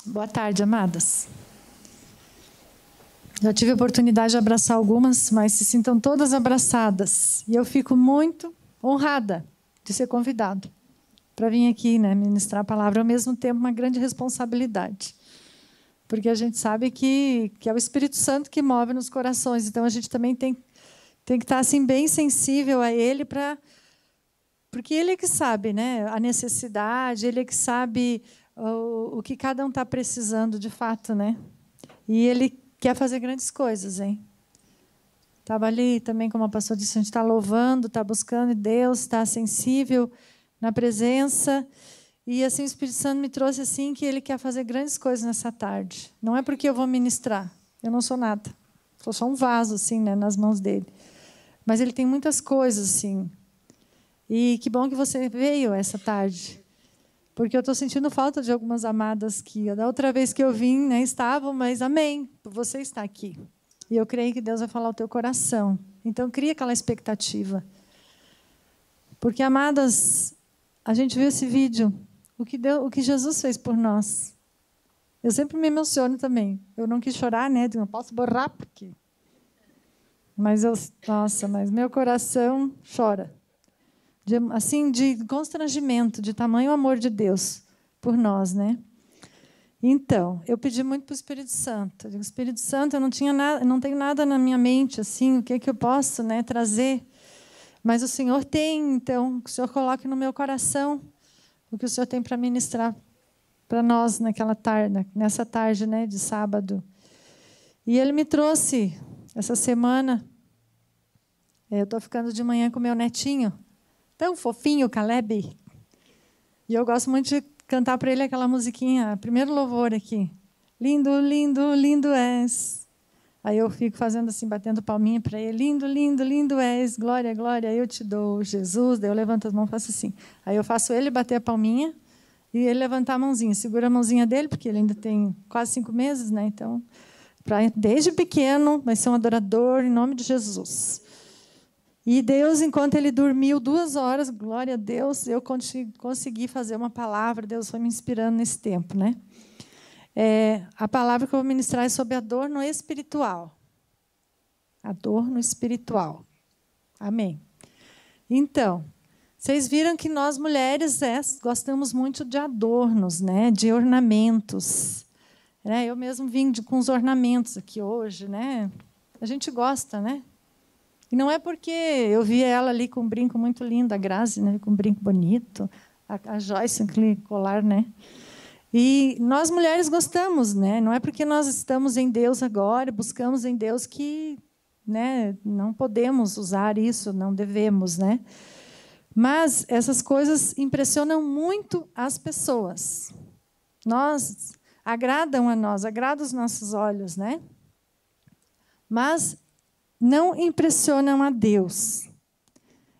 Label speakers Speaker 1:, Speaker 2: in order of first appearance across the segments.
Speaker 1: Boa tarde, amadas. Já tive a oportunidade de abraçar algumas, mas se sintam todas abraçadas. E eu fico muito honrada de ser convidado para vir aqui, né, ministrar a palavra, ao mesmo tempo uma grande responsabilidade. Porque a gente sabe que é o Espírito Santo que move nos corações, então a gente também tem que estar assim, bem sensível a Ele, porque Ele é que sabe, né, a necessidade, Ele é que sabe o que cada um está precisando de fato, né? E Ele quer fazer grandes coisas, hein? Estava ali também, como a pastora disse, a gente está louvando, está buscando Deus, está sensível na presença. E assim o Espírito Santo me trouxe assim que Ele quer fazer grandes coisas nessa tarde. Não é porque eu vou ministrar, eu não sou nada. Sou só um vaso assim, né, nas mãos dele. Mas Ele tem muitas coisas assim. E que bom que você veio essa tarde. Porque eu estou sentindo falta de algumas amadas que da outra vez que eu vim, né, estavam, mas amém, você está aqui. E eu creio que Deus vai falar ao teu coração. Então, cria aquela expectativa. Porque, amadas, a gente viu esse vídeo, o que Jesus fez por nós. Eu sempre me emociono também. Eu não quis chorar, né? Eu não posso borrar, porque... Mas meu coração chora. De constrangimento, de tamanho amor de Deus por nós, né? Então, eu pedi muito para o Espírito Santo. Eu digo, Espírito Santo, eu não tenho nada na minha mente, assim, o que é que eu posso, né, trazer? Mas o Senhor tem, então, que o Senhor coloque no meu coração o que o Senhor tem para ministrar para nós nessa tarde, né, de sábado. E Ele me trouxe essa semana. Eu estou ficando de manhã com meu netinho. Tão fofinho, Caleb. E eu gosto muito de cantar para ele aquela musiquinha, primeiro louvor aqui. Lindo, lindo, lindo és. Aí eu fico fazendo assim, batendo palminha para ele. Lindo, lindo, lindo és. Glória, glória, eu te dou, Jesus. Daí eu levanto as mãos e faço assim. Aí eu faço ele bater a palminha e ele levantar a mãozinha. Segura a mãozinha dele, porque ele ainda tem quase 5 meses, né? Então, desde pequeno, vai ser um adorador em nome de Jesus. E Deus, enquanto ele dormiu 2 horas, glória a Deus, eu consegui fazer uma palavra. Deus foi me inspirando nesse tempo, né? A palavra que eu vou ministrar é sobre a dor no espiritual. A dor no espiritual. Amém. Então, vocês viram que nós mulheres gostamos muito de adornos, né? De ornamentos. Eu mesmo vim com os ornamentos aqui hoje, né? A gente gosta, né? E não é porque eu vi ela ali com um brinco muito lindo, a Grazi, né, com um brinco bonito, a Joyce, aquele colar, né? E nós mulheres gostamos, né? Não é porque nós estamos em Deus agora, buscamos em Deus que, né, não podemos usar isso, não devemos, né? Mas essas coisas impressionam muito as pessoas. Agradam a nós, agradam os nossos olhos, né? Mas não impressionam a Deus.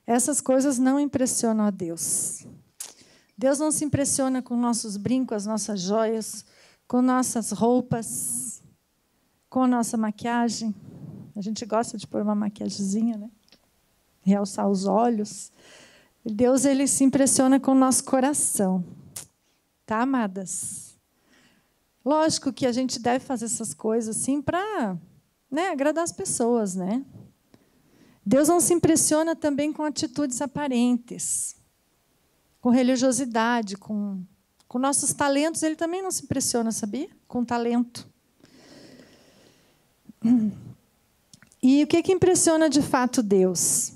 Speaker 1: Essas coisas não impressionam a Deus. Deus não se impressiona com nossos brincos, as nossas joias, com nossas roupas, com a nossa maquiagem. A gente gosta de pôr uma maquiagemzinha, né? Realçar os olhos. Deus, ele se impressiona com o nosso coração. Tá, amadas? Lógico que a gente deve fazer essas coisas assim para... né, agradar as pessoas, né? Deus não se impressiona também com atitudes aparentes, com religiosidade, com nossos talentos. Ele também não se impressiona, sabia? Com talento. E o que impressiona de fato Deus?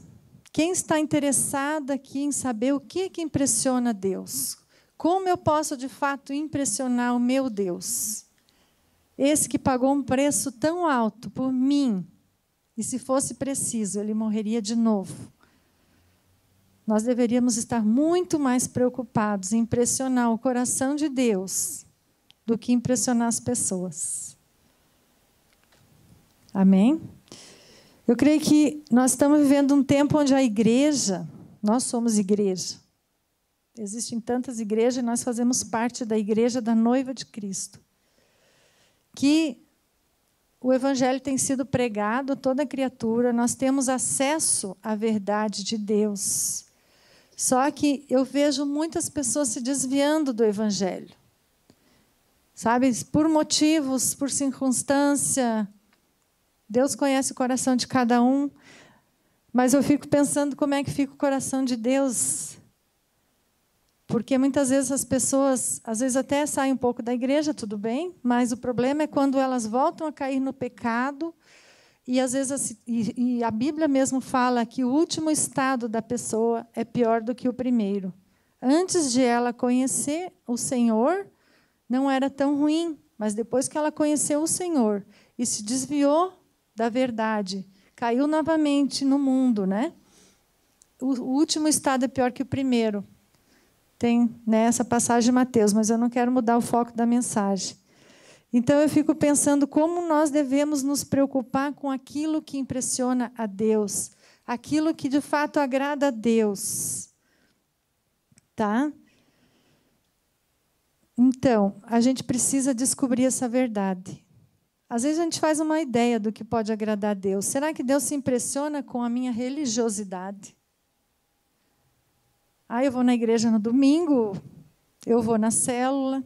Speaker 1: Quem está interessado aqui em saber o que impressiona Deus? Como eu posso, de fato, impressionar o meu Deus? Esse que pagou um preço tão alto por mim, e se fosse preciso, ele morreria de novo. Nós deveríamos estar muito mais preocupados em impressionar o coração de Deus do que impressionar as pessoas. Amém? Eu creio que nós estamos vivendo um tempo onde a igreja, nós somos igreja. Existem tantas igrejas e nós fazemos parte da igreja da noiva de Cristo. Que o evangelho tem sido pregado a toda criatura, nós temos acesso à verdade de Deus. Só que eu vejo muitas pessoas se desviando do evangelho. sabe? Por motivos, por circunstância. Deus conhece o coração de cada um. Mas eu fico pensando como é que fica o coração de Deus. Porque muitas vezes as pessoas, às vezes até saem um pouco da igreja, tudo bem, mas o problema é quando elas voltam a cair no pecado. E às vezes e a Bíblia mesmo fala que o último estado da pessoa é pior do que o primeiro. Antes de ela conhecer o Senhor, não era tão ruim, mas depois que ela conheceu o Senhor e se desviou da verdade, caiu novamente no mundo, né? O último estado é pior que o primeiro. Tem, né, essa passagem de Mateus, mas eu não quero mudar o foco da mensagem. Então, eu fico pensando como nós devemos nos preocupar com aquilo que impressiona a Deus, aquilo que, de fato, agrada a Deus. Tá? Então, a gente precisa descobrir essa verdade. Às vezes, a gente faz uma ideia do que pode agradar a Deus. Será que Deus se impressiona com a minha religiosidade? Eu vou na igreja no domingo, eu vou na célula,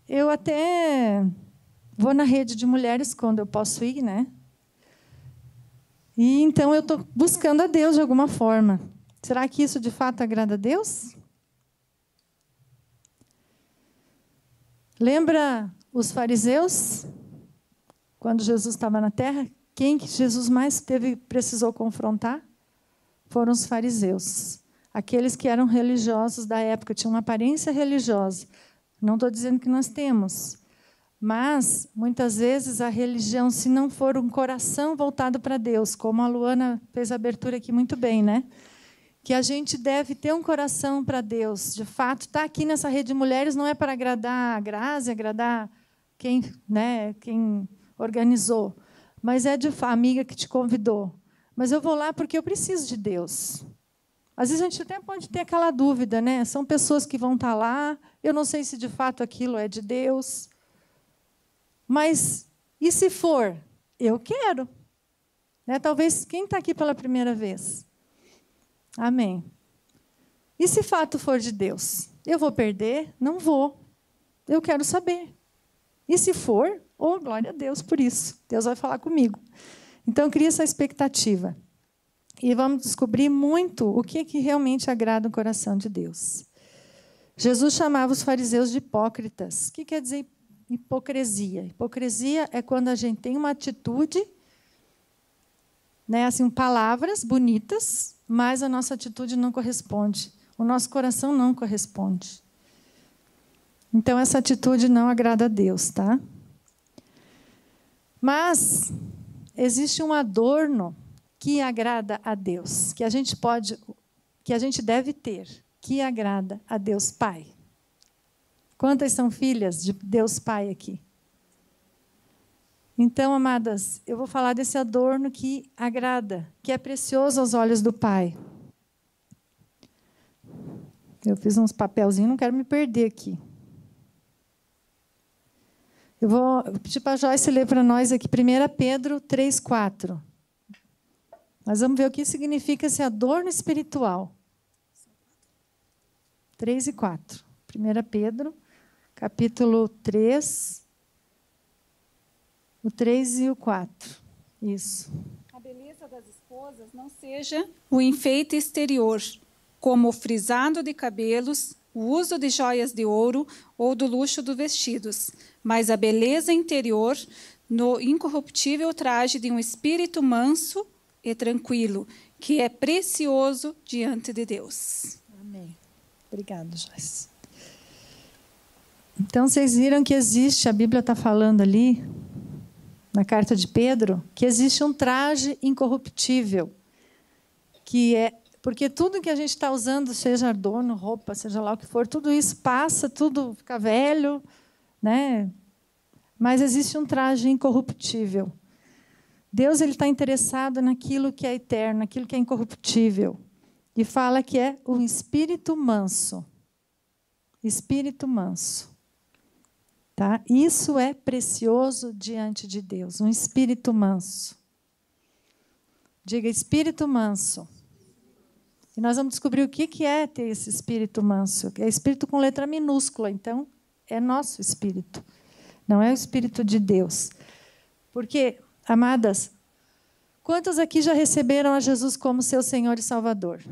Speaker 1: eu até vou na rede de mulheres quando eu posso ir, né? E então eu estou buscando a Deus de alguma forma. Será que isso de fato agrada a Deus? Lembra os fariseus? Quando Jesus estava na terra, quem que Jesus mais precisou confrontar? Foram os fariseus. Aqueles que eram religiosos da época, tinham uma aparência religiosa. Não estou dizendo que nós temos. Mas, muitas vezes, a religião, se não for um coração voltado para Deus, como a Luana fez a abertura aqui muito bem, né? Que a gente deve ter um coração para Deus. De fato, estar aqui nessa rede de mulheres não é para agradar a Grazi, agradar quem, né, quem organizou, mas é a amiga que te convidou. Mas eu vou lá porque eu preciso de Deus. Às vezes a gente até pode ter aquela dúvida, né? São pessoas que vão estar lá, eu não sei se de fato aquilo é de Deus. Mas, e se for? Eu quero. Né? Talvez quem está aqui pela primeira vez? Amém. E se fato for de Deus? Eu vou perder? Não vou. Eu quero saber. E se for? Oh, glória a Deus por isso. Deus vai falar comigo. Então, cria essa expectativa. E vamos descobrir muito o que realmente agrada o coração de Deus. Jesus chamava os fariseus de hipócritas. O que quer dizer hipocrisia? Hipocrisia é quando a gente tem uma atitude, né, assim, palavras bonitas, mas a nossa atitude não corresponde. O nosso coração não corresponde. Então, essa atitude não agrada a Deus, tá? Mas existe um adorno que agrada a Deus, que a gente deve ter, que agrada a Deus Pai. Quantas são filhas de Deus Pai aqui? Então, amadas, eu vou falar desse adorno que agrada, que é precioso aos olhos do Pai. Eu fiz uns papelzinhos, não quero me perder aqui. Eu vou pedir para a Joyce ler para nós aqui 1 Pedro 3:4. Nós vamos ver o que significa esse adorno espiritual. 3 e 4. 1 Pedro, capítulo 3, o 3 e o 4. Isso.
Speaker 2: A beleza das esposas não seja o enfeite exterior, como o frisado de cabelos, o uso de joias de ouro ou do luxo dos vestidos, mas a beleza interior no incorruptível traje de um espírito manso e tranquilo, que é precioso diante de Deus.
Speaker 1: Amém. Obrigada, Joyce. Então, vocês viram que existe, a Bíblia está falando ali, na carta de Pedro, que existe um traje incorruptível, que é, porque tudo que a gente está usando, seja adorno, roupa, seja lá o que for, tudo isso passa, tudo fica velho, né? Mas existe um traje incorruptível. Deus está interessado naquilo que é eterno, naquilo que é incorruptível. E fala que é o espírito manso. Espírito manso. Tá? Isso é precioso diante de Deus, um espírito manso. Diga, espírito manso. E nós vamos descobrir o que é ter esse espírito manso. É espírito com letra minúscula, então é nosso espírito, não é o Espírito de Deus. Porque, amadas, quantas aqui já receberam a Jesus como seu Senhor e Salvador?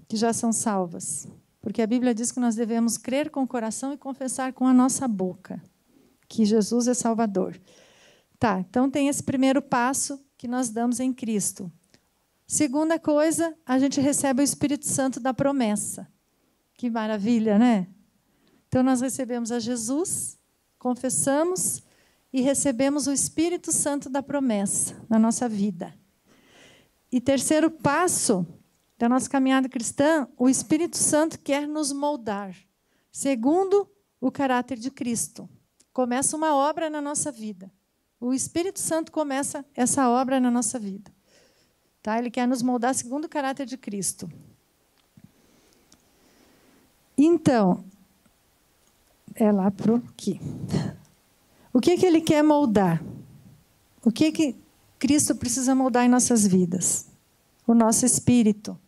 Speaker 1: Que já são salvas? Porque a Bíblia diz que nós devemos crer com o coração e confessar com a nossa boca que Jesus é Salvador. Tá, então tem esse primeiro passo que nós damos em Cristo. Segunda coisa, a gente recebe o Espírito Santo da promessa. Que maravilha, né? Então nós recebemos a Jesus, confessamos e recebemos o Espírito Santo da promessa na nossa vida. E terceiro passo da nossa caminhada cristã, o Espírito Santo quer nos moldar, segundo o caráter de Cristo. Começa uma obra na nossa vida. O Espírito Santo começa essa obra na nossa vida. Tá? Ele quer nos moldar segundo o caráter de Cristo. Então, é lá para aqui. O que ele quer moldar? O que Cristo precisa moldar em nossas vidas? O nosso espírito.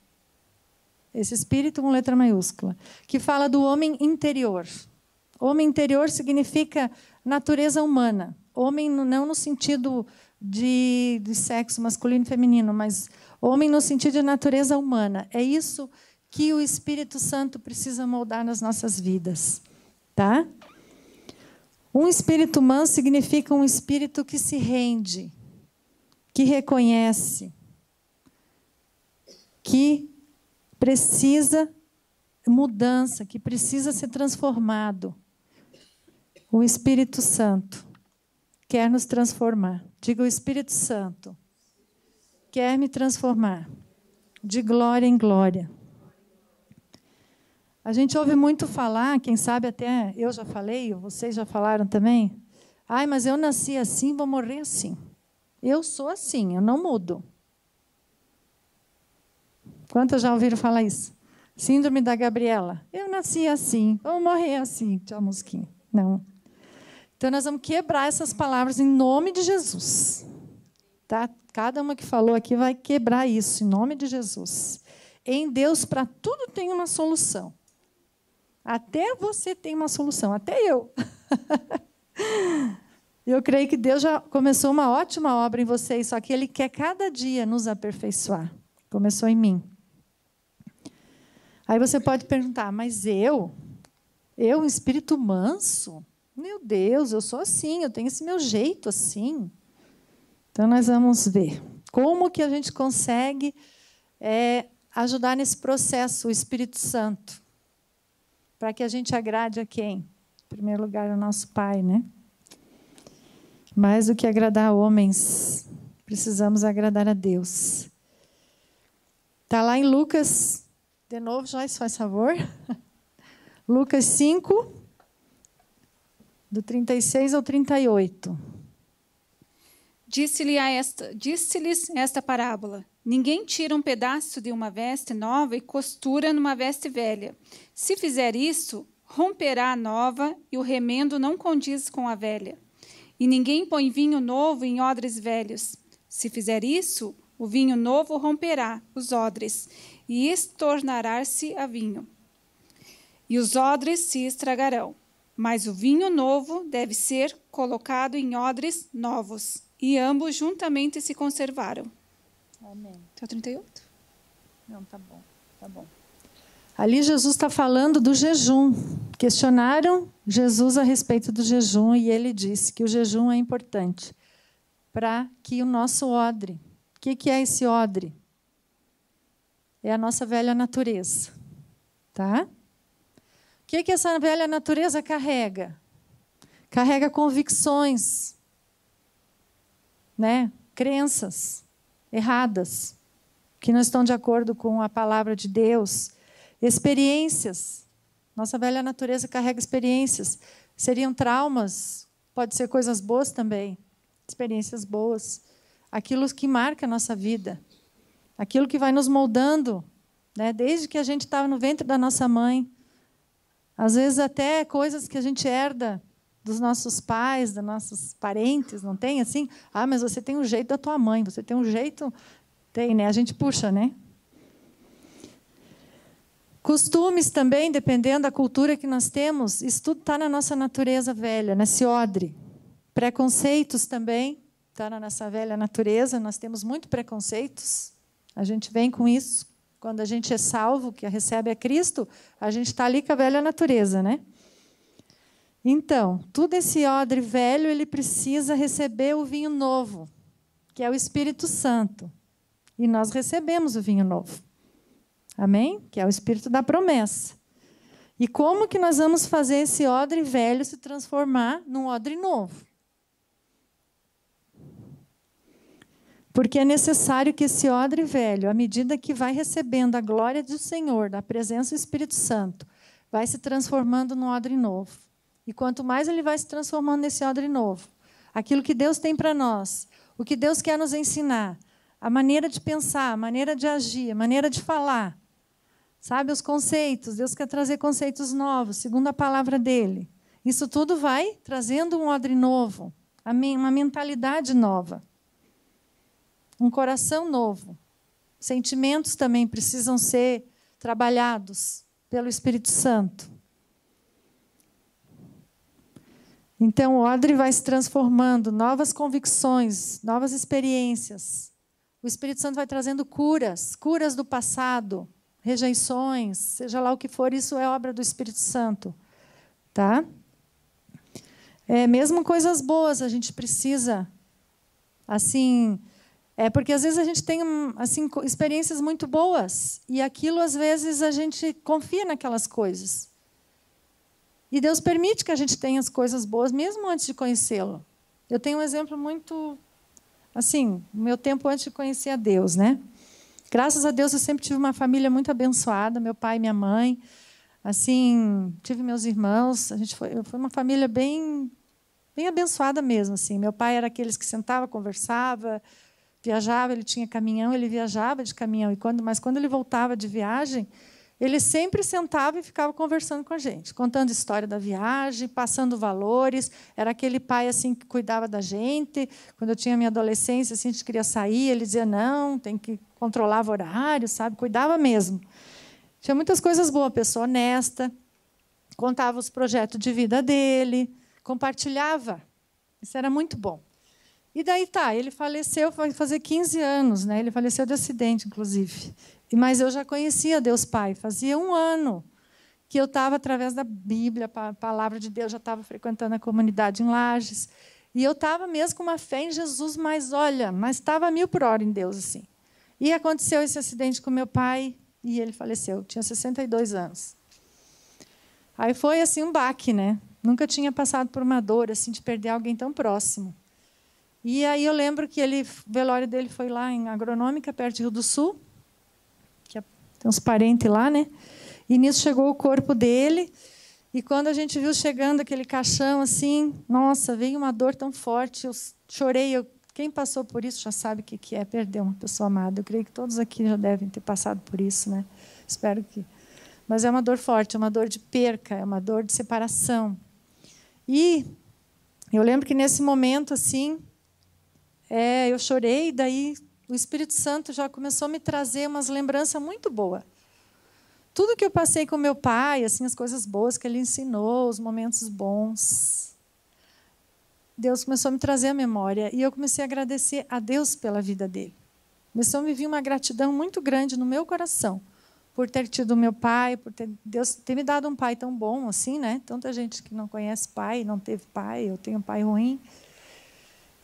Speaker 1: Esse espírito com letra maiúscula, que fala do homem interior. Homem interior significa natureza humana. Homem não no sentido de sexo masculino e feminino, mas homem no sentido de natureza humana. É isso que o Espírito Santo precisa moldar nas nossas vidas. Tá? Um espírito manso significa um espírito que se rende, que reconhece, que precisa mudança, que precisa ser transformado. O Espírito Santo quer nos transformar. Diga, o Espírito Santo quer me transformar de glória em glória. A gente ouve muito falar, quem sabe até eu já falei, vocês já falaram também. Ai, mas eu nasci assim, vou morrer assim. Eu sou assim, eu não mudo. Quantos já ouviram falar isso? Síndrome da Gabriela. Eu nasci assim, vou morrer assim. Tchau, mosquinha. Não. Então, nós vamos quebrar essas palavras em nome de Jesus. Tá? Cada uma que falou aqui vai quebrar isso, em nome de Jesus. Em Deus, para tudo tem uma solução. Até você tem uma solução, até eu. Eu creio que Deus já começou uma ótima obra em vocês, só que Ele quer cada dia nos aperfeiçoar. Começou em mim. Aí você pode perguntar, mas eu, um espírito manso? Meu Deus, eu sou assim, eu tenho esse meu jeito assim. Então, nós vamos ver como que a gente consegue ajudar nesse processo, o Espírito Santo, para que a gente agrade a quem? Em primeiro lugar, ao nosso Pai, né? Mais do que agradar homens, precisamos agradar a Deus. Está lá em Lucas, de novo, Joyce, faz favor. Lucas 5, do 36 ao 38.
Speaker 2: Disse-lhes esta parábola: ninguém tira um pedaço de uma veste nova e costura numa veste velha. Se fizer isso, romperá a nova e o remendo não condiz com a velha. E ninguém põe vinho novo em odres velhos. Se fizer isso, o vinho novo romperá os odres e estornará-se a vinho. E os odres se estragarão. Mas o vinho novo deve ser colocado em odres novos. E ambos juntamente se conservaram.
Speaker 1: Amém.
Speaker 2: Até o 38?
Speaker 1: Não, tá bom, tá bom. Ali Jesus está falando do jejum. Questionaram Jesus a respeito do jejum e ele disse que o jejum é importante para que o nosso odre. O que é esse odre? É a nossa velha natureza. Tá? O que essa velha natureza carrega? Carrega convicções, né? Crenças erradas, que não estão de acordo com a palavra de Deus. Experiências. Nossa velha natureza carrega experiências. Seriam traumas, pode ser coisas boas também. Experiências boas. Aquilo que marca a nossa vida. Aquilo que vai nos moldando, né? Desde que a gente estava no ventre da nossa mãe. Às vezes até coisas que a gente herda dos nossos pais, dos nossos parentes, não tem assim? Ah, mas você tem um jeito da tua mãe, você tem um jeito... Tem, né? A gente puxa, né? Costumes também, dependendo da cultura que nós temos, isso tudo está na nossa natureza velha, nesse odre. Preconceitos também, está na nossa velha natureza, nós temos muito preconceitos, a gente vem com isso. Quando a gente é salvo, que recebe a Cristo, a gente está ali com a velha natureza, né? Então, tudo esse odre velho, ele precisa receber o vinho novo, que é o Espírito Santo. E nós recebemos o vinho novo. Amém? Que é o Espírito da promessa. E como que nós vamos fazer esse odre velho se transformar num odre novo? Porque é necessário que esse odre velho, à medida que vai recebendo a glória do Senhor, da presença do Espírito Santo, vai se transformando num odre novo. E quanto mais ele vai se transformando nesse odre novo, aquilo que Deus tem para nós, o que Deus quer nos ensinar, a maneira de pensar, a maneira de agir, a maneira de falar, sabe, os conceitos, Deus quer trazer conceitos novos, segundo a palavra dele. Isso tudo vai trazendo um odre novo, uma mentalidade nova, um coração novo. Sentimentos também precisam ser trabalhados pelo Espírito Santo. Então, o odre vai se transformando, novas convicções, novas experiências. O Espírito Santo vai trazendo curas do passado, rejeições, seja lá o que for, isso é obra do Espírito Santo. Tá? Mesmo coisas boas, a gente precisa, assim, porque às vezes a gente tem assim, experiências muito boas, e aquilo, às vezes, a gente confia naquelas coisas. E Deus permite que a gente tenha as coisas boas, mesmo antes de conhecê-lo. Eu tenho um exemplo muito, assim, no meu tempo antes de conhecer a Deus, né? Graças a Deus, eu sempre tive uma família muito abençoada, meu pai e minha mãe. Assim, tive meus irmãos. Foi uma família bem abençoada mesmo. Assim. Meu pai era aqueles que sentava, conversava, viajava, ele tinha caminhão, ele viajava de caminhão. Mas quando ele voltava de viagem, ele sempre sentava e ficava conversando com a gente, contando história da viagem, passando valores. Era aquele pai assim que cuidava da gente. Quando eu tinha minha adolescência, assim, a gente queria sair, ele dizia, não, tem que controlar o horário, sabe? Cuidava mesmo. Tinha muitas coisas boas, pessoa honesta, contava os projetos de vida dele, compartilhava. Isso era muito bom. E daí ele faleceu, vai fazer 15 anos, né? Ele faleceu de acidente, inclusive. Mas eu já conhecia Deus Pai. Fazia 1 ano que eu estava, através da Bíblia, a palavra de Deus, já estava frequentando a comunidade em Lages. E eu estava mesmo com uma fé em Jesus, mas estava 1000 por hora em Deus. Assim. E aconteceu esse acidente com meu pai, e ele faleceu. Tinha 62 anos. Aí foi assim um baque, né? Nunca tinha passado por uma dor assim, de perder alguém tão próximo. E aí eu lembro que o velório dele foi lá em Agronômica, perto de Rio do Sul. Tem uns parentes lá, né? E nisso chegou o corpo dele. E quando a gente viu chegando aquele caixão, assim, nossa, veio uma dor tão forte. Eu chorei. Quem passou por isso já sabe o que é perder uma pessoa amada. Eu creio que todos aqui já devem ter passado por isso, né? Espero que. Mas é uma dor forte, é uma dor de perca, é uma dor de separação. E eu lembro que nesse momento, assim, eu chorei, daí o Espírito Santo já começou a me trazer umas lembranças muito boas. Tudo que eu passei com meu pai, assim, as coisas boas que ele ensinou, os momentos bons, Deus começou a me trazer à memória. E eu comecei a agradecer a Deus pela vida dele. Começou a me vir uma gratidão muito grande no meu coração, por ter tido meu pai, por Deus ter me dado um pai tão bom assim, né? Tanta gente que não conhece pai, não teve pai, eu tenho um pai ruim.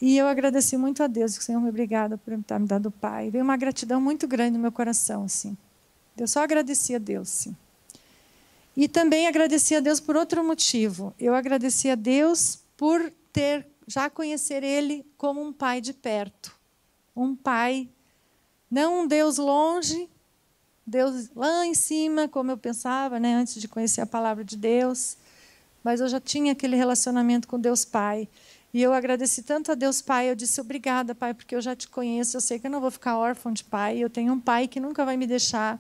Speaker 1: E eu agradeci muito a Deus, que o Senhor me obrigada por estar me dando pai. Veio uma gratidão muito grande no meu coração, assim. Eu só agradeci a Deus, sim. E também agradeci a Deus por outro motivo. Eu agradeci a Deus por já conhecer Ele como um pai de perto. Um pai, não um Deus longe, Deus lá em cima, como eu pensava, né, antes de conhecer a palavra de Deus. Mas eu já tinha aquele relacionamento com Deus Pai. E eu agradeci tanto a Deus Pai, eu disse, obrigada, Pai, porque eu já te conheço, eu sei que eu não vou ficar órfão de pai, eu tenho um pai que nunca vai me deixar.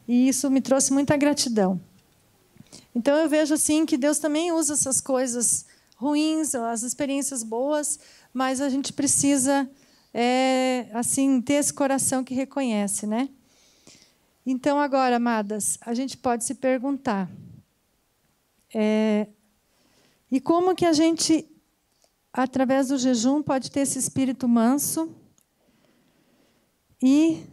Speaker 1: E isso me trouxe muita gratidão. Então, eu vejo assim que Deus também usa essas coisas ruins, as experiências boas, mas a gente precisa assim ter esse coração que reconhece, né? Então, agora, amadas, a gente pode se perguntar, e como que a gente, através do jejum, pode ter esse espírito manso? E,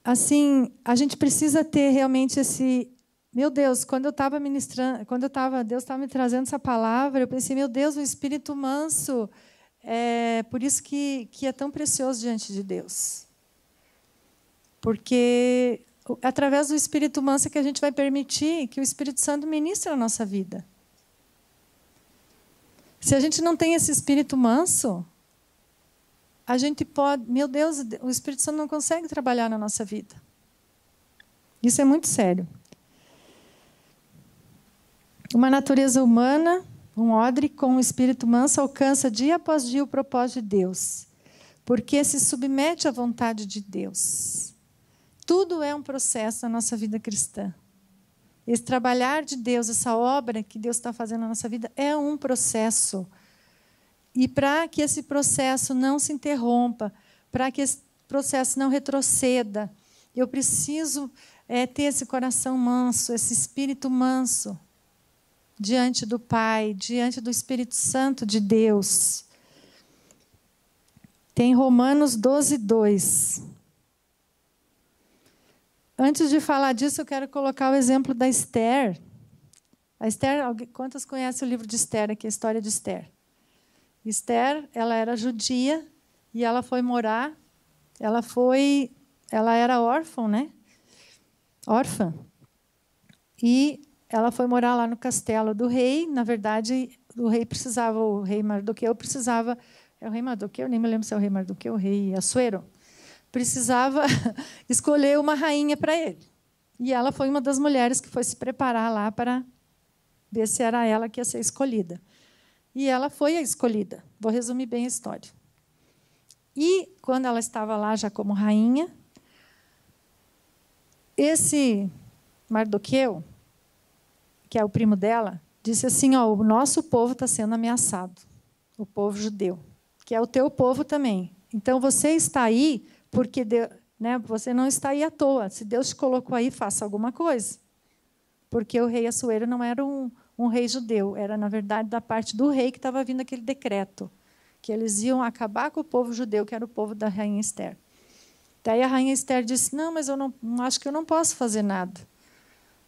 Speaker 1: assim, a gente precisa ter realmente esse... Meu Deus, quando eu estava ministrando, Deus estava me trazendo essa palavra, eu pensei, meu Deus, o espírito manso, por isso que é tão precioso diante de Deus. Porque através do espírito manso é que a gente vai permitir que o Espírito Santo ministre a nossa vida. Se a gente não tem esse espírito manso, a gente pode... Meu Deus, o Espírito Santo não consegue trabalhar na nossa vida. Isso é muito sério. Uma natureza humana, um odre com um espírito manso, alcança dia após dia o propósito de Deus, porque se submete à vontade de Deus. Tudo é um processo na nossa vida cristã. Esse trabalhar de Deus, essa obra que Deus está fazendo na nossa vida, é um processo. E para que esse processo não se interrompa, para que esse processo não retroceda, eu preciso ter esse coração manso, esse espírito manso, diante do Pai, diante do Espírito Santo de Deus. Tem Romanos 12, 2. Antes de falar disso, eu quero colocar o exemplo da Esther. A Esther, quantas conhecem o livro de Esther, aqui, a história de Esther? Esther, ela era judia e ela foi morar, ela era órfã, né? Órfã. E ela foi morar lá no castelo do rei. Na verdade, o rei Mardoqueu precisava... É o rei Mardoqueu? Nem me lembro se é o rei Mardoqueu, o rei Assuero. Precisava escolher uma rainha para ele. E ela foi uma das mulheres que foi se preparar lá para ver se era ela que ia ser escolhida. E ela foi a escolhida. Vou resumir bem a história. E, quando ela estava lá já como rainha, esse Mardoqueu, que é o primo dela, disse assim, o nosso povo está sendo ameaçado, o povo judeu, que é o teu povo também. Então, você está aí porque você não está aí à toa. Se Deus te colocou aí, faça alguma coisa. Porque o rei Assuero não era um rei judeu, era, na verdade, da parte do rei que estava vindo aquele decreto, que eles iam acabar com o povo judeu, que era o povo da rainha Esther. Daí a rainha Esther disse, não, mas eu não acho que eu não posso fazer nada.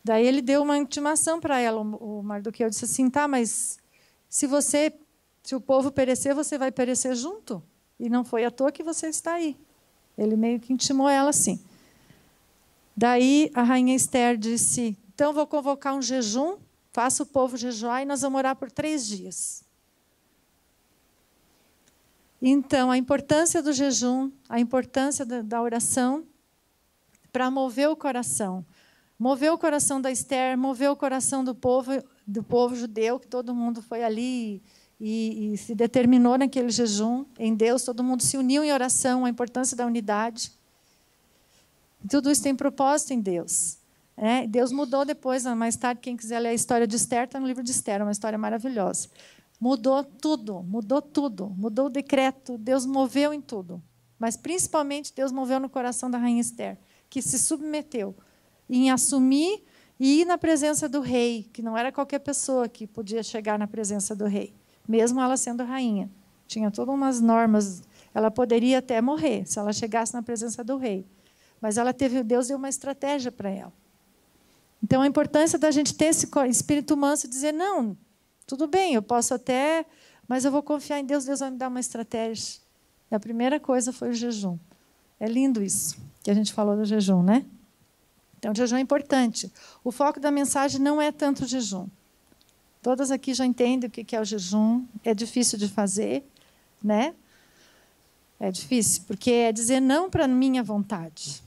Speaker 1: Daí ele deu uma intimação para ela, o Mardoqueu disse assim, tá, mas se o povo perecer, você vai perecer junto. E não foi à toa que você está aí. Ele meio que intimou ela assim. Daí a rainha Esther disse, então vou convocar um jejum, faça o povo jejuar e nós vamos orar por 3 dias. Então, a importância do jejum, a importância da oração para mover o coração. Mover o coração da Esther, mover o coração do povo judeu, que todo mundo foi ali e se determinou naquele jejum em Deus, todo mundo se uniu em oração, a importância da unidade. Tudo isso tem propósito em Deus. Deus mudou depois, mais tarde, quem quiser ler a história de Esther, está no livro de Esther, é uma história maravilhosa. Mudou tudo, mudou o decreto, Deus moveu em tudo. Mas, principalmente, Deus moveu no coração da rainha Esther, que se submeteu em assumir e ir na presença do rei, que não era qualquer pessoa que podia chegar na presença do rei, mesmo ela sendo rainha. Tinha todas umas normas, ela poderia até morrer se ela chegasse na presença do rei. Mas Deus deu uma estratégia para ela. Então, a importância da gente ter esse espírito manso e dizer, não, tudo bem, eu posso até, mas eu vou confiar em Deus, Deus vai me dar uma estratégia. E a primeira coisa foi o jejum. É lindo isso, que a gente falou do jejum, né? Então, o jejum é importante. O foco da mensagem não é tanto o jejum. Todas aqui já entendem o que é o jejum. É difícil de fazer, né? É difícil, porque é dizer não para a minha vontade.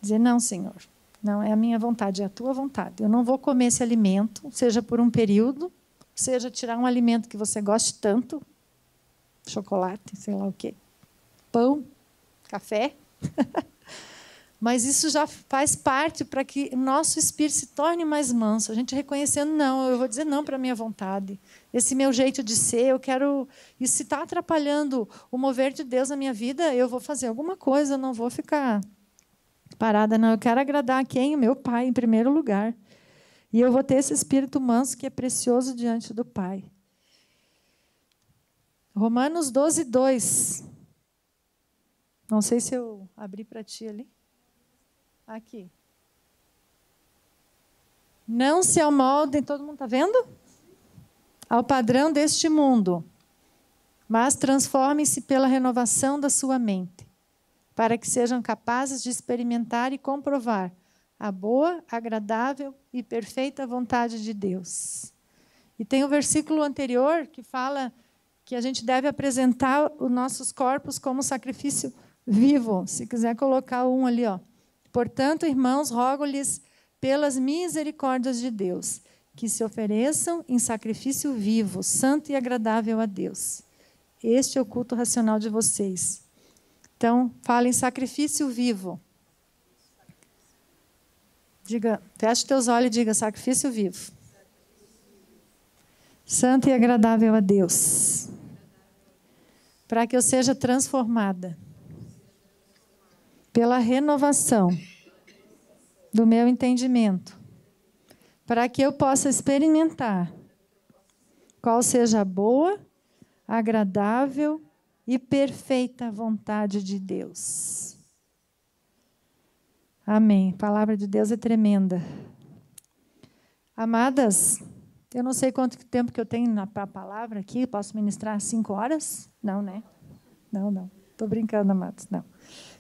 Speaker 1: Dizer, não, Senhor, não é a minha vontade, é a tua vontade. Eu não vou comer esse alimento, seja por um período, seja tirar um alimento que você goste tanto, chocolate, sei lá o quê, pão, café. Mas isso já faz parte para que o nosso espírito se torne mais manso. A gente reconhecendo, não, eu vou dizer não para a minha vontade. Esse meu jeito de ser, eu quero... E se está atrapalhando o mover de Deus na minha vida, eu vou fazer alguma coisa, eu não vou ficar Parada não, eu quero agradar a quem? O meu Pai, em primeiro lugar. E eu vou ter esse espírito manso que é precioso diante do Pai. Romanos 12, 2. Não sei se eu abri para ti ali. Aqui. Não se amoldem, todo mundo está vendo? Ao padrão deste mundo, mas transformem-se pela renovação da sua mente, para que sejam capazes de experimentar e comprovar a boa, agradável e perfeita vontade de Deus. E tem o versículo anterior que fala que a gente deve apresentar os nossos corpos como sacrifício vivo. Se quiser colocar um ali, ó. Portanto, irmãos, rogo-lhes pelas misericórdias de Deus, que se ofereçam em sacrifício vivo, santo e agradável a Deus. Este é o culto racional de vocês. Então, fala em sacrifício vivo. Diga, feche teus olhos e diga sacrifício vivo. Santo e agradável a Deus. Para que eu seja transformada pela renovação do meu entendimento, para que eu possa experimentar qual seja a boa, agradável e perfeita vontade de Deus. Amém. A palavra de Deus é tremenda. Amadas, eu não sei quanto tempo que eu tenho para a palavra aqui. Posso ministrar 5 horas? Não, né? Não. Estou brincando, amados. Não.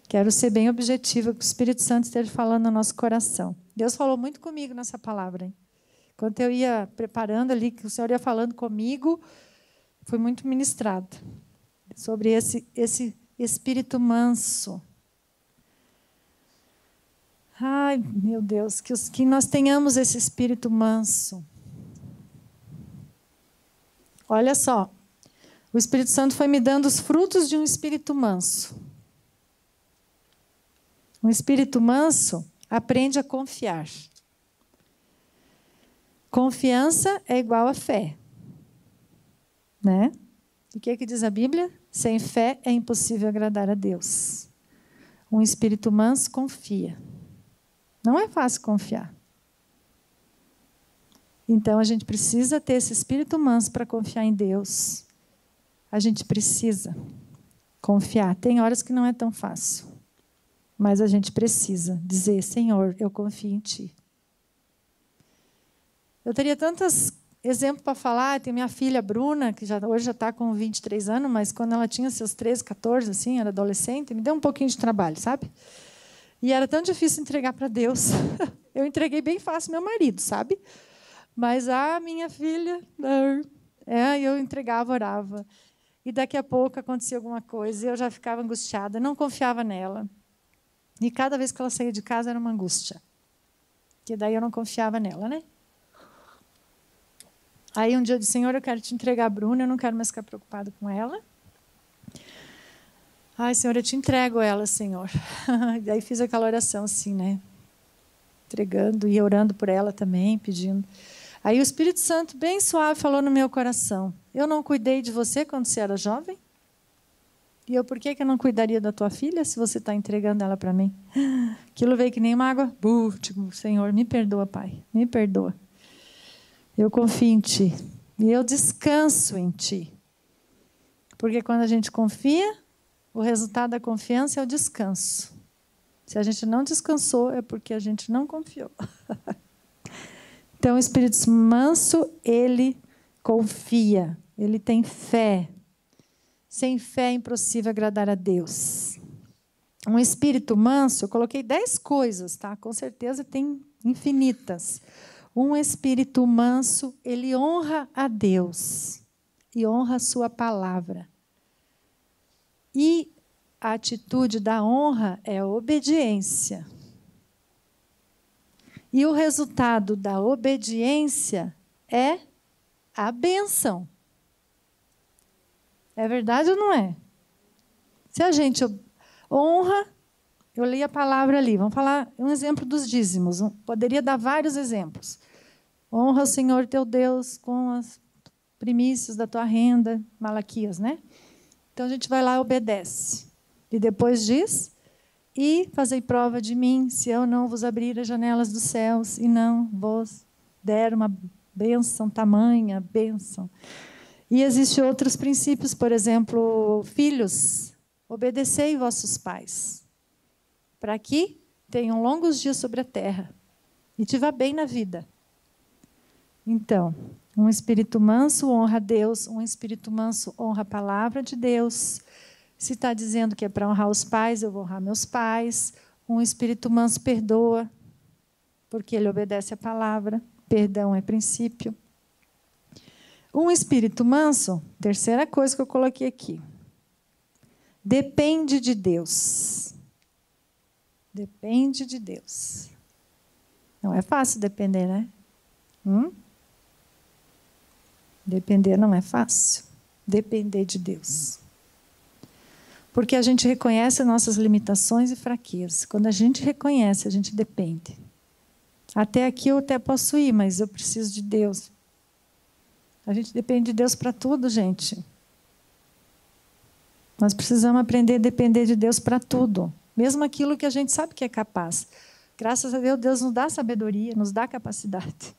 Speaker 1: Quero ser bem objetiva, que o Espírito Santo esteja falando no nosso coração. Deus falou muito comigo nessa palavra, hein? Quando eu ia preparando ali, que o Senhor ia falando comigo, foi muito ministrado sobre esse espírito manso. Ai, meu Deus, que nós tenhamos esse espírito manso. Olha só, o Espírito Santo foi me dando os frutos de um espírito manso. Um espírito manso aprende a confiar. Confiança é igual a fé. Né? O que é que diz a Bíblia? Sem fé é impossível agradar a Deus. Um espírito manso confia. Não é fácil confiar. Então, a gente precisa ter esse espírito manso para confiar em Deus. A gente precisa confiar. Tem horas que não é tão fácil. Mas a gente precisa dizer, Senhor, eu confio em Ti. Eu teria tantos exemplos para falar. Tem minha filha Bruna, que hoje já está com 23 anos, mas quando ela tinha seus 13, 14, assim, era adolescente, me deu um pouquinho de trabalho, sabe? E era tão difícil entregar para Deus. Eu entreguei bem fácil meu marido, sabe? Mas a minha filha, eu entregava, orava. E daqui a pouco acontecia alguma coisa, e eu já ficava angustiada, não confiava nela. E cada vez que ela saía de casa era uma angústia. Porque daí eu não confiava nela, né? Aí um dia eu disse, Senhor, eu quero te entregar a Bruna, eu não quero mais ficar preocupada com ela. Ai, Senhor, eu te entrego ela, Senhor. Daí fiz aquela oração assim, né? Entregando e orando por ela também, pedindo. Aí o Espírito Santo, bem suave, falou no meu coração, eu não cuidei de você quando você era jovem? E eu, por que eu não cuidaria da tua filha se você está entregando ela para mim? Aquilo veio que nem uma água. Tipo, Senhor, me perdoa, Pai, me perdoa. Eu confio em Ti. E eu descanso em Ti. Porque quando a gente confia, o resultado da confiança é o descanso. Se a gente não descansou, é porque a gente não confiou. Então, o Espírito manso, ele confia, ele tem fé. Sem fé é impossível agradar a Deus. Um espírito manso, eu coloquei 10 coisas, tá? Com certeza tem infinitas. Um espírito manso, ele honra a Deus e honra a sua palavra. E a atitude da honra é a obediência. E o resultado da obediência é a bênção. É verdade ou não é? Se a gente honra, eu li a palavra ali, vamos falar um exemplo dos dízimos. Poderia dar vários exemplos. Honra o Senhor teu Deus com as primícias da tua renda, Malaquias, né? Então a gente vai lá e obedece. E depois diz, E fazei prova de mim, se eu não vos abrir as janelas dos céus e não vos der uma bênção, tamanha bênção. E existem outros princípios, por exemplo, filhos, obedecei vossos pais, para que tenham longos dias sobre a terra e te vá bem na vida. Então, um espírito manso honra a Deus, um espírito manso honra a palavra de Deus. Se está dizendo que é para honrar os pais, eu vou honrar meus pais. Um espírito manso perdoa, porque ele obedece a palavra. Perdão é princípio. Um espírito manso, terceira coisa que eu coloquei aqui, depende de Deus. Depende de Deus. Não é fácil depender, né? Depender não é fácil. Depender de Deus. Porque a gente reconhece as nossas limitações e fraquezas. Quando a gente reconhece, a gente depende. Até aqui eu até posso ir, mas eu preciso de Deus. A gente depende de Deus para tudo, gente. Nós precisamos aprender a depender de Deus para tudo. Mesmo aquilo que a gente sabe que é capaz. Graças a Deus, Deus nos dá sabedoria, nos dá capacidade.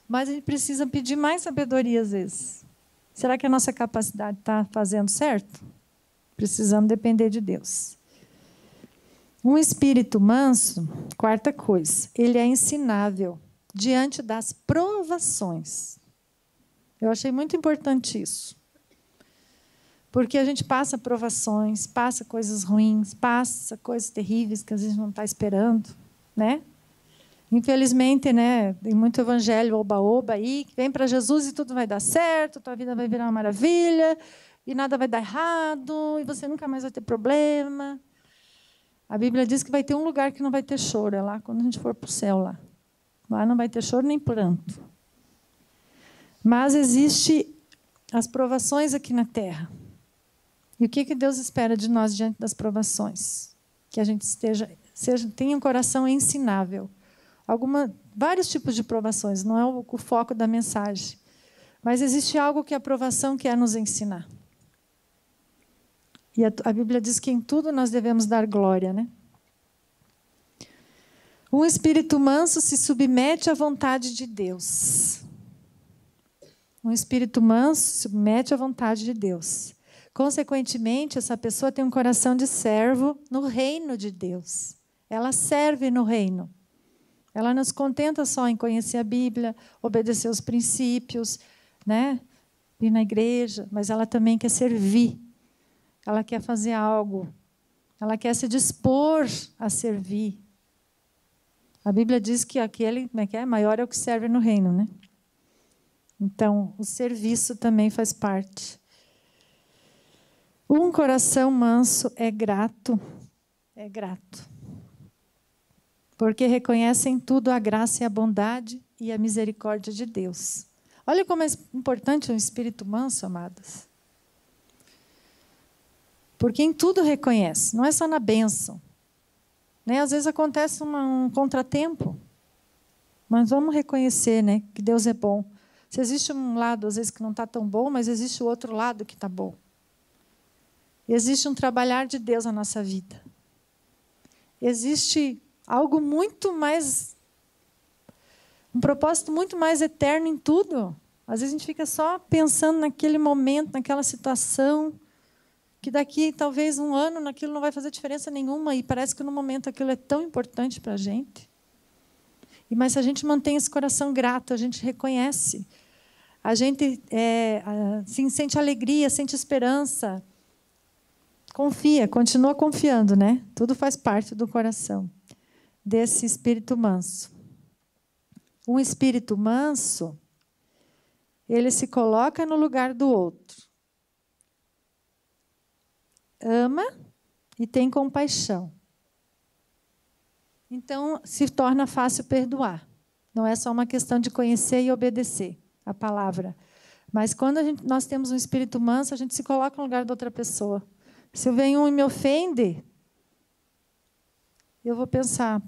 Speaker 1: Mas a gente precisa pedir mais sabedoria às vezes. Será que a nossa capacidade está fazendo certo? Precisamos depender de Deus. Um espírito manso, quarta coisa, ele é ensinável diante das provações. Eu achei muito importante isso. Porque a gente passa provações, passa coisas ruins, passa coisas terríveis que a gente não está esperando, né? Infelizmente, né, tem muito evangelho oba-oba aí, que vem para Jesus e tudo vai dar certo, tua vida vai virar uma maravilha, e nada vai dar errado, e você nunca mais vai ter problema. A Bíblia diz que vai ter um lugar que não vai ter choro, é lá quando a gente for para o céu lá. Lá não vai ter choro nem pranto. Mas existe as provações aqui na terra. E o que Deus espera de nós diante das provações? Que a gente tenha um coração ensinável. Vários tipos de provações, não é o foco da mensagem. Mas existe algo que a provação quer nos ensinar. E a Bíblia diz que em tudo nós devemos dar glória, né? Um espírito manso se submete à vontade de Deus. Um espírito manso se submete à vontade de Deus. Consequentemente, essa pessoa tem um coração de servo no reino de Deus. Ela serve no reino. Ela não se contenta só em conhecer a Bíblia, obedecer os princípios, né? Ir na igreja, mas ela também quer servir. Ela quer fazer algo. Ela quer se dispor a servir. A Bíblia diz que aquele maior é o que serve no reino, né? Então, o serviço também faz parte. Um coração manso é grato. É grato. Porque reconhece em tudo a graça e a bondade e a misericórdia de Deus. Olha como é importante um espírito manso, amadas. Porque em tudo reconhece, não é só na bênção. Né? Às vezes acontece um contratempo, mas vamos reconhecer, né, que Deus é bom. Se existe um lado, às vezes, que não está tão bom, mas existe o outro lado que está bom. Existe um trabalhar de Deus na nossa vida. Existe algo muito mais, um propósito muito mais eterno em tudo. Às vezes a gente fica só pensando naquele momento, naquela situação, que daqui talvez um ano naquilo não vai fazer diferença nenhuma, e parece que no momento aquilo é tão importante para a gente. Mas se a gente mantém esse coração grato, a gente reconhece, a gente assim, sente alegria, sente esperança, confia, continua confiando, né? Tudo faz parte do coração desse espírito manso. Um espírito manso, ele se coloca no lugar do outro. Ama e tem compaixão. Então, se torna fácil perdoar. Não é só uma questão de conhecer e obedecer a palavra. Mas quando nós temos um espírito manso, a gente se coloca no lugar da outra pessoa. Se vem um e me ofende, eu vou pensar,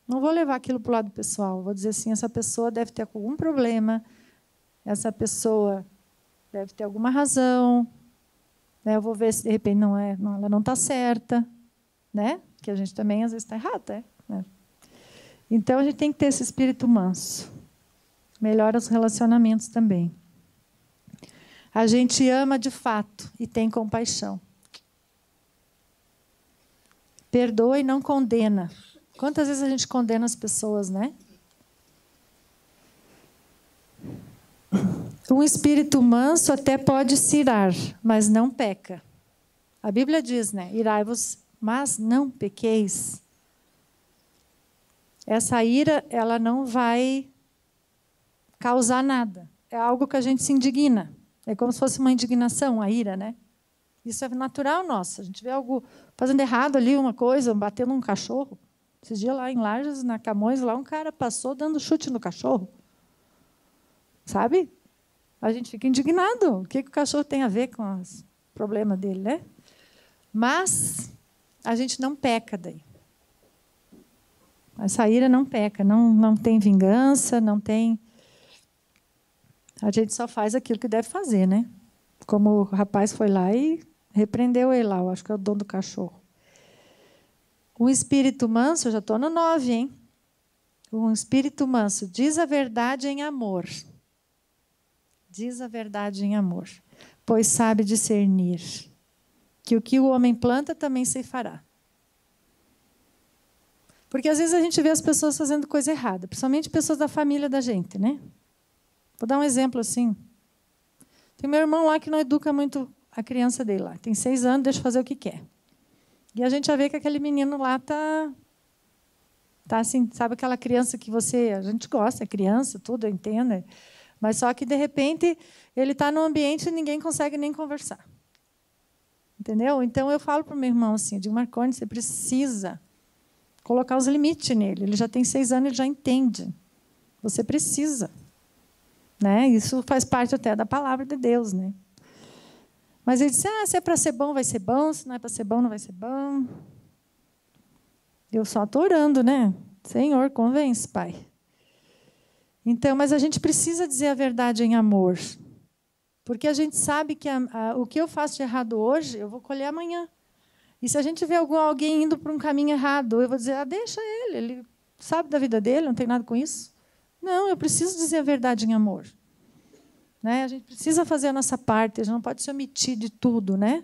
Speaker 1: não vou levar aquilo para o lado pessoal. Vou dizer assim, essa pessoa deve ter algum problema, essa pessoa deve ter alguma razão. Eu vou ver se, de repente, ela não está certa. Né? Que a gente também, às vezes, está errado, né? Então, a gente tem que ter esse espírito manso. Melhora os relacionamentos também. A gente ama de fato e tem compaixão. Perdoa e não condena. Quantas vezes a gente condena as pessoas, né? Um espírito manso até pode se irar, mas não peca. A Bíblia diz, né? Irai-vos, mas não pequeis. Essa ira, ela não vai causar nada. É algo que a gente se indigna. É como se fosse uma indignação, a ira, né? Isso é natural nosso. A gente vê algo fazendo errado ali, uma coisa, batendo um cachorro. Esses dias lá em Lages, na Camões, lá um cara passou dando chute no cachorro. Sabe? A gente fica indignado. O que o cachorro tem a ver com o problema dele, né? Mas a gente não peca daí. Essa ira não peca, não tem vingança, não tem... A gente só faz aquilo que deve fazer, né? Como o rapaz foi lá e repreendeu ele lá, eu acho que é o dono do cachorro. Um espírito manso, eu já estou no 9, hein? Um espírito manso diz a verdade em amor. Diz a verdade em amor, pois sabe discernir que o que o homem planta também se fará. Porque às vezes a gente vê as pessoas fazendo coisa errada, principalmente pessoas da família da gente, né? Vou dar um exemplo assim. Tem meu irmão lá que não educa muito a criança dele lá. Tem 6 anos, deixa fazer o que quer. E a gente já vê que aquele menino lá está assim, sabe aquela criança que a gente gosta, é criança, tudo, eu entendo. Mas só que, de repente, ele está num ambiente e ninguém consegue nem conversar. Entendeu? Então, eu falo para o meu irmão assim, eu digo, Marconi, você precisa colocar os limites nele. Ele já tem 6 anos, ele já entende. Você precisa. Né? Isso faz parte até da palavra de Deus. Né? Mas ele disse, se é para ser bom, vai ser bom. Se não é para ser bom, não vai ser bom. Eu só estou orando, né? Senhor, convence, Pai. Então, mas a gente precisa dizer a verdade em amor. Porque a gente sabe que o que eu faço de errado hoje, eu vou colher amanhã. E se a gente vê alguém indo para um caminho errado, eu vou dizer, deixa ele sabe da vida dele, não tem nada com isso. Não, eu preciso dizer a verdade em amor. Né? A gente precisa fazer a nossa parte, a gente não pode se omitir de tudo. Né?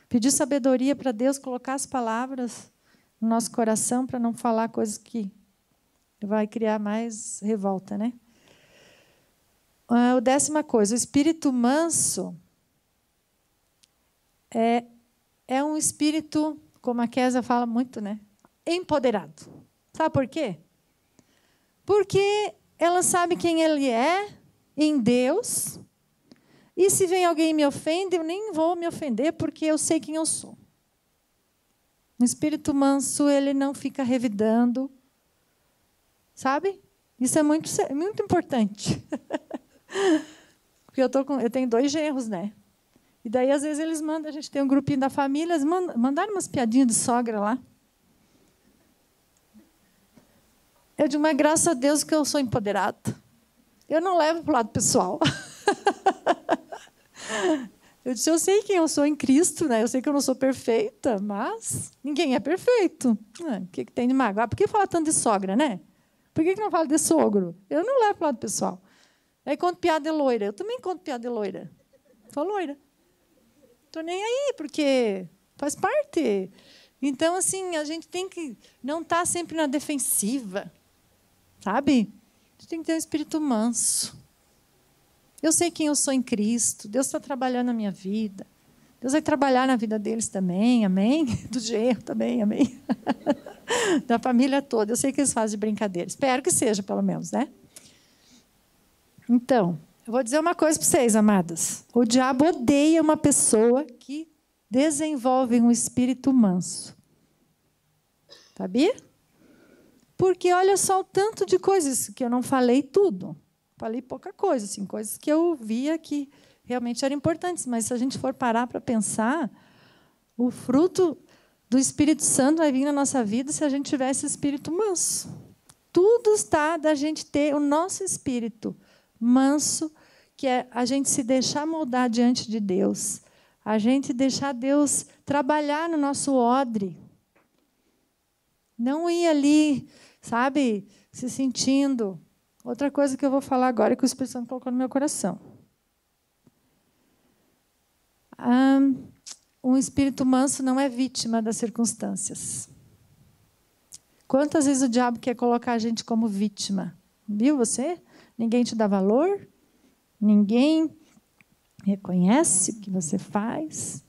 Speaker 1: Pedir sabedoria para Deus, colocar as palavras no nosso coração para não falar coisas que vai criar mais revolta. Né? A 10ª coisa, o espírito manso é um espírito, como a Kézia fala muito, né? Empoderado. Sabe por quê? Porque ela sabe quem ele é em Deus, e se vem alguém e me ofende, eu nem vou me ofender, porque eu sei quem eu sou. O espírito manso, ele não fica revidando, sabe? Isso é muito importante. Porque eu tenho 2 genros, né? E daí, às vezes, eles mandam, a gente tem um grupinho da família, eles mandaram umas piadinhas de sogra lá. Eu digo, mas graças a Deus que eu sou empoderada. Eu não levo para o lado pessoal. Eu disse, eu sei quem eu sou em Cristo, né? Eu sei que eu não sou perfeita, mas ninguém é perfeito. O que tem de mágoa? Por que fala tanto de sogra, né? Por que não fala de sogro? Eu não levo para o lado pessoal. Aí conto piada de loira. Eu também conto piada de loira. Sou loira. Estou nem aí, porque faz parte. Então, assim, a gente tem que não estar sempre na defensiva. Sabe? A gente tem que ter um espírito manso. Eu sei quem eu sou em Cristo. Deus está trabalhando na minha vida. Deus vai trabalhar na vida deles também. Amém? Do genro também. Amém? Da família toda. Eu sei que eles fazem de brincadeira. Espero que seja, pelo menos, né? Então, eu vou dizer uma coisa para vocês, amadas. O diabo odeia uma pessoa que desenvolve um espírito manso. Sabia? Porque olha só o tanto de coisas que eu não falei tudo. Falei pouca coisa, assim, coisas que eu via que realmente eram importantes. Mas se a gente for parar para pensar, o fruto do Espírito Santo vai vir na nossa vida se a gente tivesse espírito manso. Tudo está da gente ter o nosso espírito manso, que é a gente se deixar moldar diante de Deus, a gente deixar Deus trabalhar no nosso odre, Não ir ali, sabe, se sentindo. Outra coisa que eu vou falar agora que o Espírito Santo colocou no meu coração. Um espírito manso não é vítima das circunstâncias. Quantas vezes o diabo quer colocar a gente como vítima? Viu você? Ninguém te dá valor, ninguém reconhece o que você faz.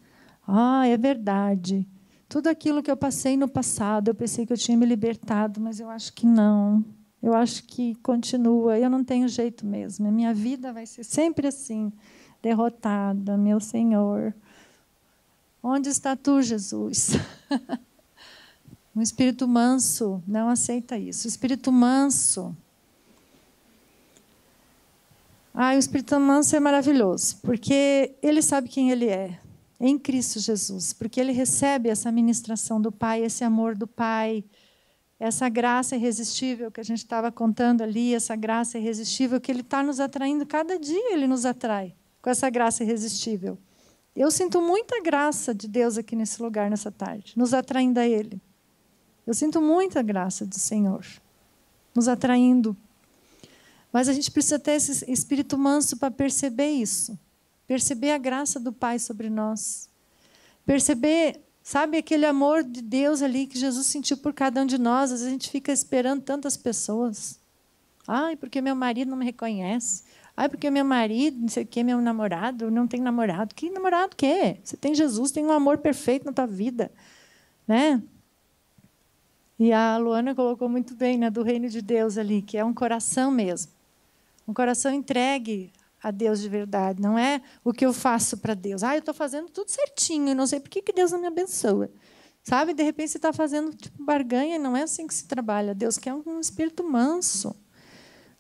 Speaker 1: É verdade. Tudo aquilo que eu passei no passado, eu pensei que eu tinha me libertado, mas eu acho que não. Eu acho que continua. Eu não tenho jeito mesmo. A minha vida vai ser sempre assim, derrotada, meu Senhor. Onde está tu, Jesus? Um espírito manso não aceita isso. O espírito manso... o espírito manso é maravilhoso, porque ele sabe quem ele é, em Cristo Jesus, porque ele recebe essa ministração do Pai, esse amor do Pai, essa graça irresistível que a gente estava contando ali, essa graça irresistível que ele está nos atraindo, cada dia ele nos atrai com essa graça irresistível. Eu sinto muita graça de Deus aqui nesse lugar, nessa tarde, nos atraindo a Ele. Eu sinto muita graça do Senhor, nos atraindo. Mas a gente precisa ter esse espírito manso para perceber isso. Perceber a graça do Pai sobre nós. Perceber, sabe, aquele amor de Deus ali que Jesus sentiu por cada um de nós. Às vezes a gente fica esperando tantas pessoas. Porque meu marido não me reconhece. Porque meu marido, não sei o quê, meu namorado, não tem namorado. Que namorado que é? Você tem Jesus, tem um amor perfeito na tua vida. Né? E a Luana colocou muito bem, né, do reino de Deus ali, que é um coração mesmo. Um coração entregue a Deus de verdade. Não é o que eu faço para Deus. Eu estou fazendo tudo certinho, e não sei por que Deus não me abençoa. Sabe? De repente você está fazendo tipo barganha, não é assim que se trabalha. Deus quer um espírito manso.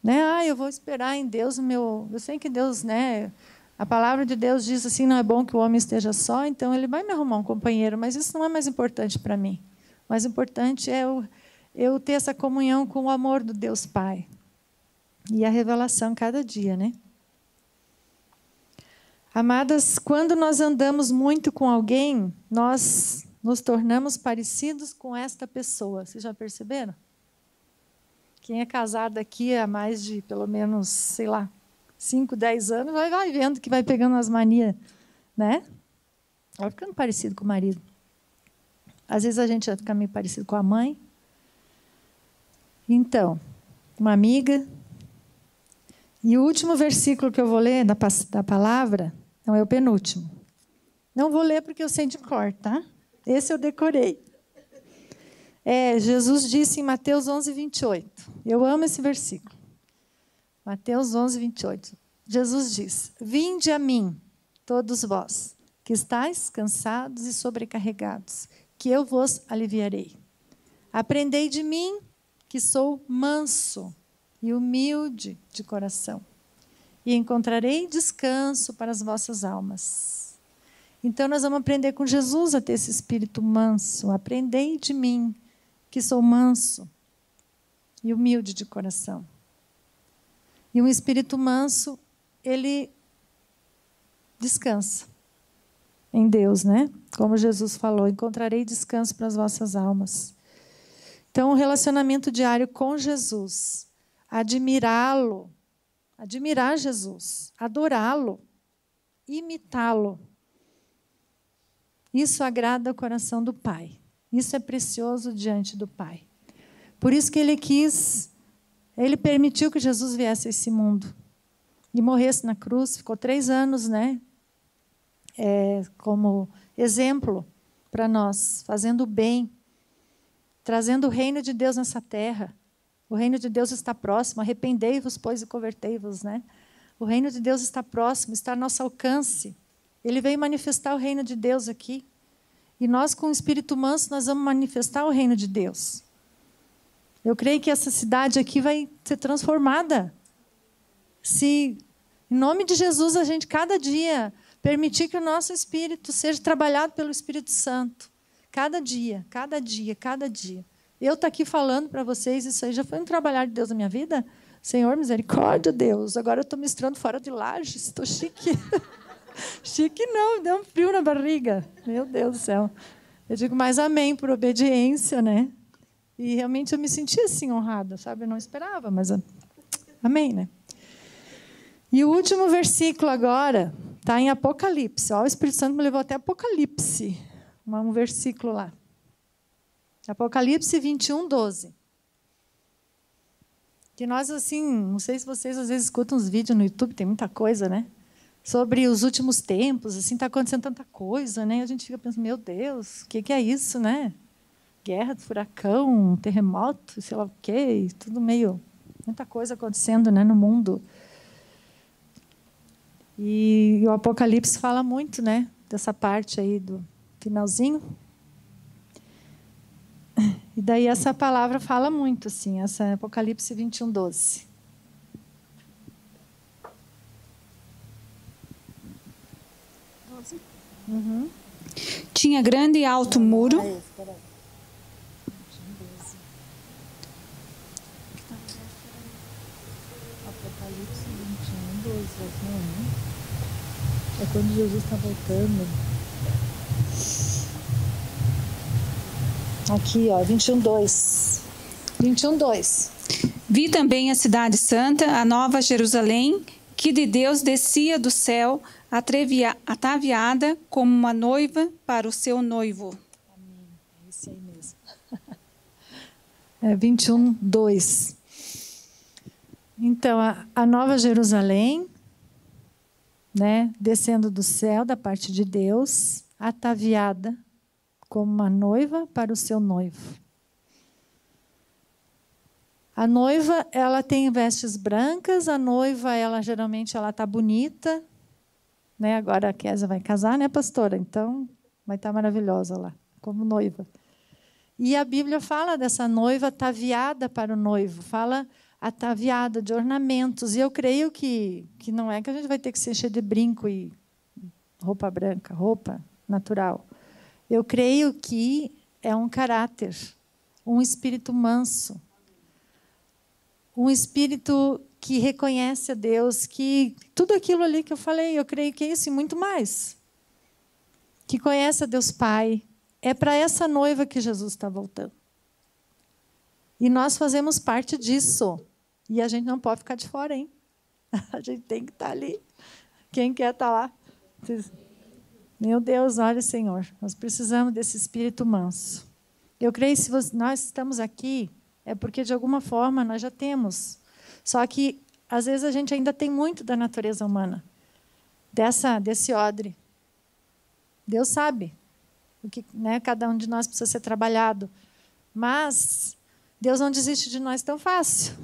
Speaker 1: Né? Eu vou esperar em Deus o meu... Eu sei que Deus, né? A palavra de Deus diz assim, não é bom que o homem esteja só, então ele vai me arrumar um companheiro, mas isso não é mais importante para mim. O mais importante é eu ter essa comunhão com o amor do Deus Pai. E a revelação cada dia, né? Amadas, quando nós andamos muito com alguém, nós nos tornamos parecidos com esta pessoa. Vocês já perceberam? Quem é casado aqui há mais de, pelo menos, 5, 10 anos, vai vendo que vai pegando as manias, né? Vai ficando parecido com o marido. Às vezes a gente vai ficar meio parecido com a mãe. Então, uma amiga. E o último versículo que eu vou ler da palavra, não é o penúltimo. Não vou ler porque eu sei de cor, tá? Esse eu decorei. Jesus disse em Mateus 11, 28. Eu amo esse versículo. Mateus 11, 28. Jesus diz: Vinde a mim, todos vós, que estáis cansados e sobrecarregados, que eu vos aliviarei. Aprendei de mim, que sou manso e humilde de coração, e encontrarei descanso para as vossas almas. Então, nós vamos aprender com Jesus a ter esse espírito manso. Aprendei de mim, que sou manso e humilde de coração. E um espírito manso, ele descansa em Deus, né? Como Jesus falou, encontrarei descanso para as vossas almas. Então, um relacionamento diário com Jesus, admirá-lo, admirar Jesus, adorá-lo, imitá-lo. Isso agrada o coração do Pai. Isso é precioso diante do Pai. Por isso que ele permitiu que Jesus viesse a esse mundo e morresse na cruz. Ficou 3 anos, né? Como exemplo para nós, fazendo o bem, trazendo o reino de Deus nessa terra. O reino de Deus está próximo. Arrependei-vos, pois, e convertei-vos, né? O reino de Deus está próximo, está ao nosso alcance. Ele veio manifestar o reino de Deus aqui. E nós, com o espírito manso, nós vamos manifestar o reino de Deus. Eu creio que essa cidade aqui vai ser transformada. Se, em nome de Jesus, a gente, cada dia, permitir que o nosso espírito seja trabalhado pelo Espírito Santo. Cada dia, cada dia, cada dia. Eu estou aqui falando para vocês, isso aí já foi um trabalhar de Deus na minha vida? Senhor, misericórdia, Deus. Agora eu estou ministrando fora de Lages, estou chique. Chique não, deu um frio na barriga. Meu Deus do céu. Eu digo mais amém por obediência, né? E realmente eu me senti assim, honrada, sabe? Eu não esperava, mas amém, né? E o último versículo agora está em Apocalipse. Ó, o Espírito Santo me levou até Apocalipse, um versículo lá. Apocalipse 21, 12. Que nós, assim, não sei se vocês às vezes escutam uns vídeos no YouTube, tem muita coisa, né? Sobre os últimos tempos, assim, está acontecendo tanta coisa, né? A gente fica pensando, meu Deus, o que é isso, né? Guerra, furacão, terremoto, sei lá o quê, tudo meio... Muita coisa acontecendo, né, no mundo. E o Apocalipse fala muito, né, dessa parte aí do finalzinho. E daí essa palavra fala muito, assim, essa Apocalipse 21, 12. Uhum.
Speaker 2: Tinha grande e alto muro.
Speaker 1: Apocalipse 21, 12. É quando Jesus está voltando. Aqui, ó, 21, 2. 21, 2.
Speaker 2: Vi também a cidade santa, a nova Jerusalém, que de Deus descia do céu, ataviada como uma noiva para o seu noivo.
Speaker 1: Amém. É isso aí mesmo. É 21, 2. Então, a nova Jerusalém, né, descendo do céu, da parte de Deus, ataviada como uma noiva para o seu noivo. A noiva, ela tem vestes brancas, a noiva, ela geralmente ela está bonita, né? Agora a Kézia vai casar, né, pastora? Então, vai estar maravilhosa lá, como noiva. E a Bíblia fala dessa noiva ataviada para o noivo, fala ataviada de ornamentos. E eu creio que não é que a gente vai ter que se encher de brinco e roupa branca, roupa natural. Eu creio que é um caráter, um espírito manso, um espírito que reconhece a Deus, que tudo aquilo ali que eu falei, eu creio que é isso e muito mais. Que conhece a Deus Pai. É para essa noiva que Jesus está voltando. E nós fazemos parte disso. E a gente não pode ficar de fora, hein? A gente tem que estar ali. Quem quer estar lá? Meu Deus, olha, Senhor, nós precisamos desse espírito manso. Eu creio que se nós estamos aqui, é porque, de alguma forma, nós já temos. Só que, às vezes, a gente ainda tem muito da natureza humana, desse odre. Deus sabe o que, né, cada um de nós precisa ser trabalhado. Mas Deus não desiste de nós tão fácil.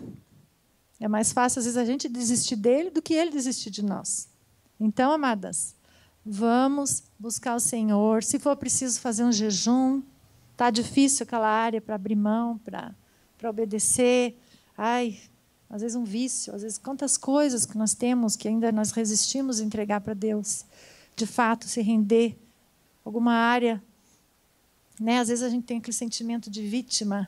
Speaker 1: É mais fácil, às vezes, a gente desistir dele do que ele desistir de nós. Então, amadas, vamos buscar o Senhor. Se for preciso fazer um jejum, está difícil aquela área para abrir mão, para obedecer. Ai, às vezes um vício, às vezes quantas coisas que nós temos que ainda nós resistimos a entregar para Deus. De fato, se render alguma área, né? Às vezes a gente tem aquele sentimento de vítima.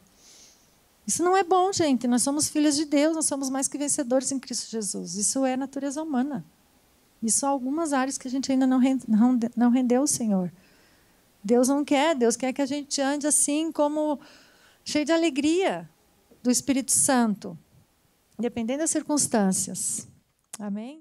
Speaker 1: Isso não é bom, gente. Nós somos filhas de Deus, nós somos mais que vencedores em Cristo Jesus. Isso é natureza humana. Isso há algumas áreas que a gente ainda não rendeu ao Senhor. Deus não quer, Deus quer que a gente ande assim, como cheio de alegria do Espírito Santo, dependendo das circunstâncias. Amém?